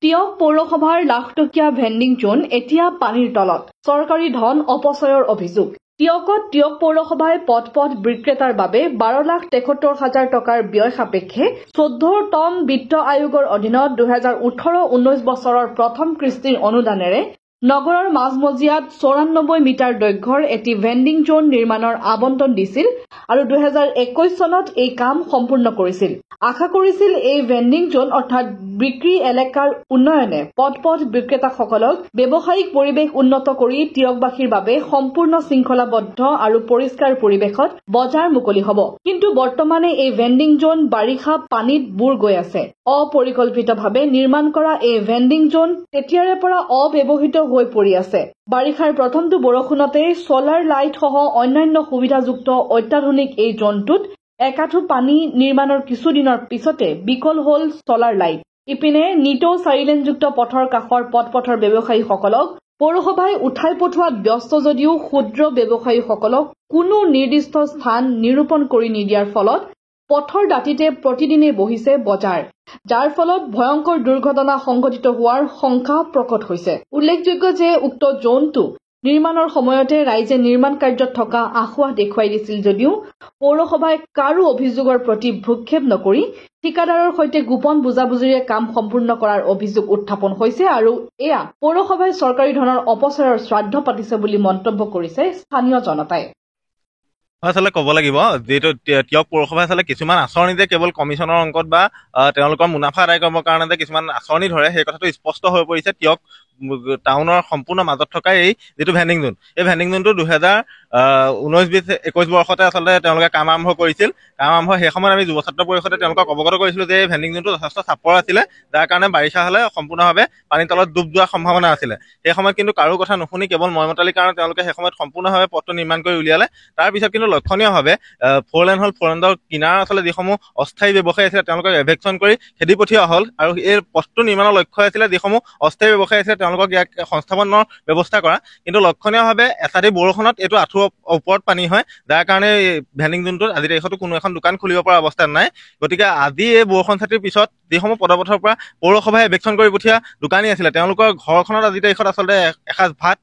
টিয়ক পৌৰসভাৰ লাখটকীয়া ভেণ্ডিং জোন এতিয়া পানীৰ তলত চৰকাৰী ধন অপচয়ৰ অভিযোগ টিয়কত টিয়ক পৌৰসভাই পথ বিক্ৰেতাৰ বাবে 12,73,000 টকাৰ ব্যয় সাপেক্ষে 14তম বিত্ত আয়োগৰ অধীনত 2018-19 বছৰৰ প্ৰথম কিস্তিৰ অনুদানেৰে নগৰৰ মাজমজিয়াত 94 মিটাৰ দৈৰ্ঘ্যৰ এটি ভেণ্ডিং জোন নিৰ্মাণৰ আবণ্টন দিছিল আৰু 2021 চনত এই কাম সম্পূৰ্ণ কৰিছিল আশা কৰিছিল এই ভেণ্ডিং জোন অৰ্থাৎ বিক্ৰী এলেকাৰ উন্নয়নে পথ বিক্ৰেতাসকলক ব্যৱসায়িক পৰিৱেশ উন্নত কৰি টিয়কবাসীৰ বাবে সম্পূৰ্ণ শৃংখলাবদ্ধ আৰু পৰিষ্কাৰ পৰিৱেশত বজাৰ মুকলি হ'ব কিন্তু বৰ্তমানে এই ভেণ্ডিং জোন বাৰিষা পানীত বুৰ গৈ আছে অপৰিকল্পিতভাৱে নিৰ্মাণ কৰা এই ভেণ্ডিং জোন তেতিয়াৰে পৰা অব্যৱহৃত হৈ পৰি আছে বাৰিষাৰ প্ৰথমটো বৰষুণতে সোলাৰ লাইট সহ অন্যান্য সুবিধাযুক্ত অত্যাধুনিক এই জোনটোত একাঠু পানী নিৰ্মাণৰ কিছুদিনৰ পিছতে বিকল হ'ল সোলাৰ লাইট ইপিনে নিতৌ 4-লেনযুক্ত পথৰ কাষৰ পথৰ ব্যৱসায়ীসকলক পৌৰসভাই উঠাই পঠোৱাত ব্যস্ত যদিও ক্ষুদ্ৰ ব্যৱসায়ীসকলক কোনো নিৰ্দিষ্ট স্থান নিৰূপণ কৰি নিদিয়াৰ ফলত পথৰ দাঁতিতে প্ৰতিদিনে বহিছে বজাৰ যাৰ ফলত ভয়ংকৰ দুৰ্ঘটনা সংঘটিত হোৱাৰ শংকা প্ৰকট হৈছে উল্লেখযোগ্য যে উক্ত জোনটো নিৰ্মাণৰ সময়তে ৰাইজে নিৰ্মাণ কাৰ্যত থকা আখুৱা দেখুৱাই দিছিল যদিও পৌৰসভাই কাৰো অভিযোগৰ প্ৰতি ভ্ৰূক্ষেপ নকৰি ঠিকাদাৰৰ সৈতে গোপন বুজাবুজিৰে কাম সম্পূৰ্ণ কৰাৰ অভিযোগ উত্থাপন হৈছে আৰু এয়া পৌৰসভাই চৰকাৰী ধনৰ অপচয়ৰ শ্ৰাদ্ধ পাতিছে বুলি মন্তব্য কৰিছে স্থানীয় জনতাই আসলে ক'ব লাগিব যেটো টিয়ক পৌৰসভাই আসলে কিছুমান আঁচনিতে কেৱল কমিশনৰ অংকত বা তেওঁলোকৰ মুনাফা আদায় কৰিবৰ কাৰণে কিছুমান আঁচনি ধৰে সেই কথাটো স্পষ্ট হৈ পৰিছে টিয়ক টাউনৰ সম্পূৰ্ণ মাজত থকা এই যেটো ভেণ্ডিং জোন এই ভেণ্ডিং জোনটো 2019-21 বৰ্ষতে আসলে তেওঁলোকে কাম আৰম্ভ কৰিছিল কাম আৰম্ভ সেই সময়ত আমি যুৱ ছাত্ৰ পৰিষদে তেওঁলোকক অৱগত কৰিছিলো যে এই ভেণ্ডিং জোনটো যথেষ্ট চাপৰ আছিলে যাৰ কাৰণে বাৰিষা হলে সম্পূৰ্ণভাৱে পানীৰ তলত ডুব যোৱাৰ সম্ভাৱনা আছিলে সেই সময়ত কিন্তু কাৰো কথা নুশুনি কেৱল ময়মতালিৰ কাৰণে তেওঁলোকে সেই সময়ত সম্পূৰ্ণভাৱে পথটো নিৰ্মাণ কৰি উলিয়ালে তাৰ পিছত কিন্তু লক্ষণীয়ভাৱে 4 লেন হল 4 লেনৰ কিনাৰ আসলে যিসমূহ অস্থায়ী ব্যৱসায়ী আছিলে তেওঁলোকক এভেকচন কৰি খেদি পঠিওৱা হ'ল আৰু এই পথটো নিৰ্মাণৰ লক্ষ্য আছিলে যিসমূহ অস্থায়ী ব্যৱসায়ী আছিলে তেওঁলোকক ইয়াক সংস্থাপনৰ ব্যৱস্থা কৰা কিন্তু লক্ষণীয়ভাৱে এচাৰি বৰষুণত এইটো আঁঠুৰ ওপৰত পানী হয় যাৰ কাৰণে ভেণ্ডিং জোনটোত আজি তাৰিখতো কোনো এখন দোকান খুলিব পৰা অৱস্থাত নাই গতিকে আজি এই বৰষুণ ছাতিৰ পিছত যিসমূহ পদপথৰ পৰা পৌৰসভাই এভেকচন কৰি পঠিওৱা দোকানী আছিলে তেওঁলোকৰ ঘৰখনত আজি তাৰিখত আচলতে এসাঁজ ভাত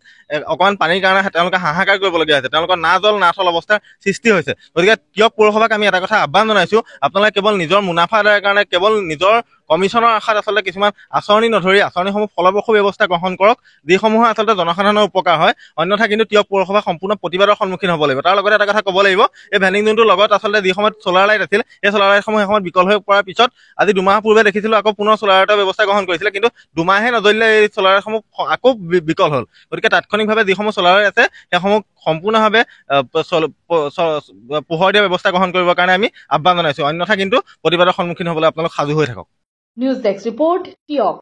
অকমান পানীৰ কাৰণে তেওঁলোকে হাহাকাৰ কৰিবলগীয়া হৈছে তেওঁলোকৰ না জল না থল অৱস্থাৰ সৃষ্টি হৈছে গতিকে টিয়ক পৌৰসভাক আমি এটা কথা আহ্বান জনাইছো আপোনালোকে কেৱল নিজৰ মুনাফা আদায়ৰ কাৰণে কেৱল নিজৰ কমিশনৰ আশাত আসলে কিছুমান আঁচনি নধৰি আঁচনিসমূহ ফলপ্ৰসূ ব্যৱস্থা গ্ৰহণ কৰক যিসমূহ আচলতে জনসাধাৰণৰ উপকাৰ হয় অন্যথা কিন্তু টিয়ক পৌৰসভা সম্পূৰ্ণ প্ৰতিবাদৰ সন্মুখীন হ'ব লাগিব তাৰ লগতে এটা কথা ক'ব লাগিব এই ভেণ্ডিং জোনটোৰ লগত আচলতে যি সময়ত সোলাৰ লাইট আছিল এই সোলাৰ লাইটসমূহ সময়ত বিকল হৈ পৰাৰ পিছত আজি দুমাহ পূৰ্বে দেখিছিলো আকৌ পুনৰ সোলাৰ লাইটৰ ব্যৱস্থা গ্ৰহণ কৰিছিলে কিন্তু দুমাহে নজ্বলিলে এই সোলাৰ লাইটসমূহ আকৌ বিকল হ'ল গতিকে তাৎক্ষণিকভাৱে যিসমূহ সোলাৰ লাইট আছে সেইসমূহ সম্পূৰ্ণভাৱে পোহৰ দিয়া ব্যৱস্থা গ্ৰহণ কৰিবৰ কাৰণে আমি আহ্বান জনাইছো অন্যথা কিন্তু প্ৰতিবাদৰ সন্মুখীন হ'বলৈ আপোনালোক সাজু হৈ থাকক নিউজ ডেস্ক ৰিপৰ্ট টিয়ক